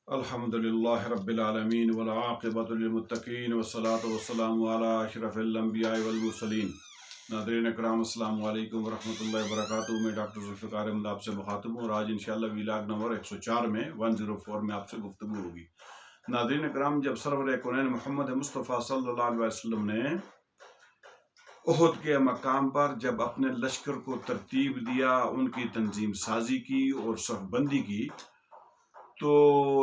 الحمد للہ رب العالمین والعاقبۃ للمتقین والصلاۃ والسلام علی اشرف الانبیاء والمرسلین۔ ناظرین اکرام السلام علیکم ورحمۃ اللہ وبرکاتہ۔ میں ڈاکٹر ذوالفقار احمد آپ سے مخاطب ہوں اور آج انشاءاللہ ویلاگ نمبر 104 میں 104 میں آپ سے گفتگو ہوگی۔ ناظرین اکرام، جب سرور کونین محمد مصطفیٰ صلی اللہ علیہ وسلم نے احد کے مقام پر جب اپنے لشکر کو ترتیب دیا، ان کی تنظیم سازی کی اور صف بندی کی، تو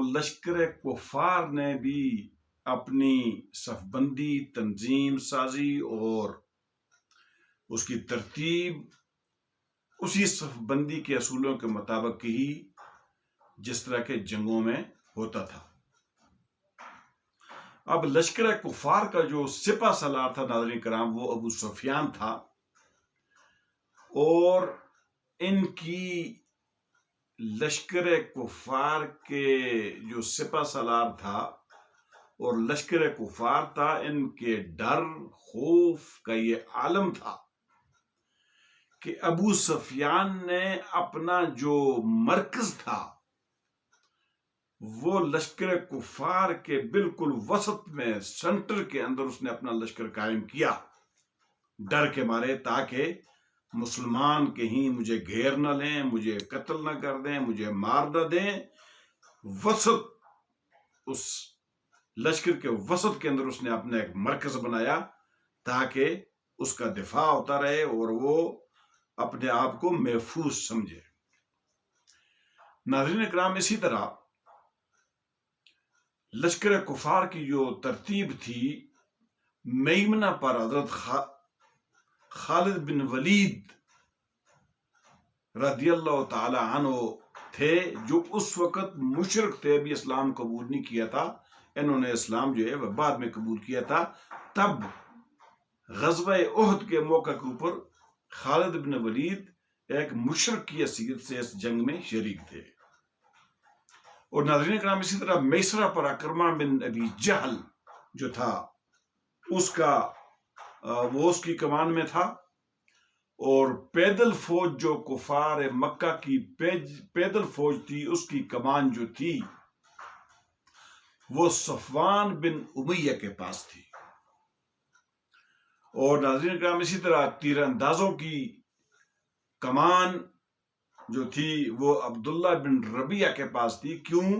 لشکر کفار نے بھی اپنی صف بندی، تنظیم سازی اور اس کی ترتیب اسی صف بندی کے اصولوں کے مطابق ہی جس طرح کے جنگوں میں ہوتا تھا۔ اب لشکر کفار کا جو سپہ سالار تھا ناظرین کرام، وہ ابو سفیان تھا، اور ان کی لشکر کفار کے جو سپہ سالار تھا اور لشکر کفار تھا، ان کے ڈر خوف کا یہ عالم تھا کہ ابو سفیان نے اپنا جو مرکز تھا وہ لشکر کفار کے بالکل وسط میں، سینٹر کے اندر اس نے اپنا لشکر قائم کیا، ڈر کے مارے، تاکہ مسلمان کہیں مجھے گھیر نہ لیں، مجھے قتل نہ کر دیں، مجھے مار نہ دیں۔ وسط، اس لشکر کے وسط کے اندر اس نے اپنا ایک مرکز بنایا تاکہ اس کا دفاع ہوتا رہے اور وہ اپنے آپ کو محفوظ سمجھے۔ ناظرین اکرام، اسی طرح لشکر کفار کی جو ترتیب تھی، میمنہ پر حضرت خالد بن ولید رضی اللہ تعالی عنہ تھے، جو اس وقت مشرک تھے، ابھی اسلام قبول نہیں کیا تھا۔ انہوں نے اسلام جو ہے وہ بعد میں قبول کیا تھا۔ تب غزوہ احد کے موقع کے اوپر خالد بن ولید ایک مشرک کی حیثیت سے اس جنگ میں شریک تھے۔ اور ناظرین کرام، اسی طرح میسرہ پر اکرمہ بن ابی جہل جو تھا، وہ اس کی کمان میں تھا، اور پیدل فوج جو کفار مکہ کی پیدل فوج تھی، اس کی کمان جو تھی وہ صفوان بن امیہ کے پاس تھی۔ اور ناظرین کرام، اسی طرح تیر اندازوں کی کمان جو تھی وہ عبداللہ بن ربیعہ کے پاس تھی۔ کیوں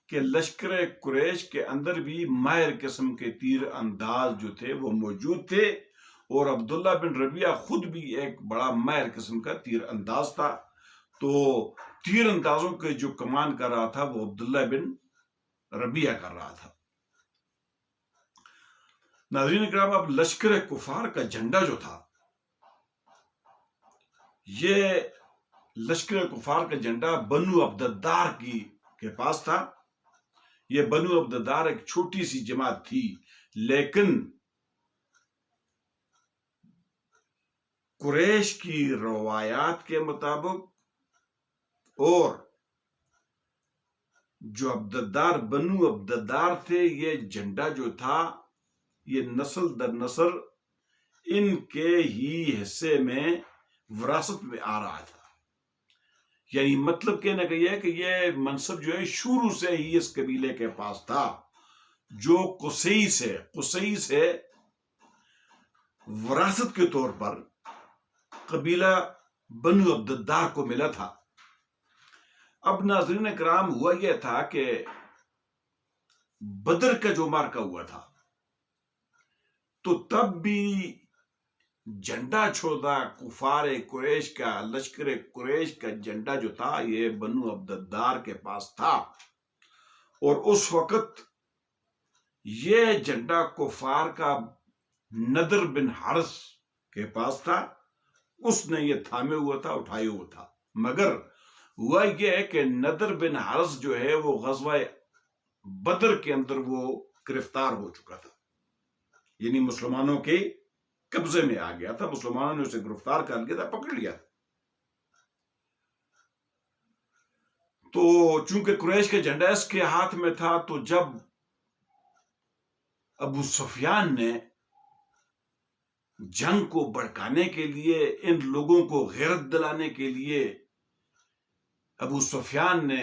کہ لشکر قریش کے اندر بھی ماہر قسم کے تیر انداز جو تھے وہ موجود تھے، اور عبداللہ بن ربیعہ خود بھی ایک بڑا ماہر قسم کا تیر انداز تھا۔ تو تیر اندازوں کے جو کمان کر رہا تھا وہ عبداللہ بن ربیعہ کر رہا تھا۔ ناظرین اکرام، اب لشکر کفار کا جھنڈا جو تھا، یہ لشکر کفار کا جھنڈا بنو عبدالدار کے پاس تھا۔ یہ بنو عبدالدار ایک چھوٹی سی جماعت تھی، لیکن قریش کی روایات کے مطابق اور جو بنو عبدالدار تھے، یہ جھنڈا جو تھا یہ نسل در نسل ان کے ہی حصے میں وراثت میں آ رہا تھا۔ یعنی مطلب کہنے کا یہ ہے کہ یہ منصب جو ہے شروع سے ہی اس قبیلے کے پاس تھا، جو قصی سے وراثت کے طور پر قبیلہ بنو عبدالدار کو ملا تھا۔ اب ناظرین کرام، ہوا یہ تھا کہ بدر کا جو معرکہ ہوا تھا، تو تب بھی جھنڈا چھوڑا کفار قریش کا، لشکر قریش کا جھنڈا جو تھا یہ بنو عبدالدار کے پاس تھا، اور اس وقت یہ جھنڈا کفار کا نضر بن حارث کے پاس تھا۔ اس نے یہ تھامے ہوا تھا، اٹھائے ہوا تھا، مگر ہوا یہ ہے کہ نضر بن حارث جو ہے وہ غزوہ بدر کے اندر وہ گرفتار ہو چکا تھا، یعنی مسلمانوں کے قبضے میں آ گیا تھا، مسلمانوں نے اسے گرفتار کر لیا تھا، پکڑ لیا تھا۔ تو چونکہ قریش کا جھنڈا اس کے ہاتھ میں تھا، تو جب ابو سفیان نے جنگ کو بھڑکانے کے لیے، ان لوگوں کو غیرت دلانے کے لیے، ابو سفیان نے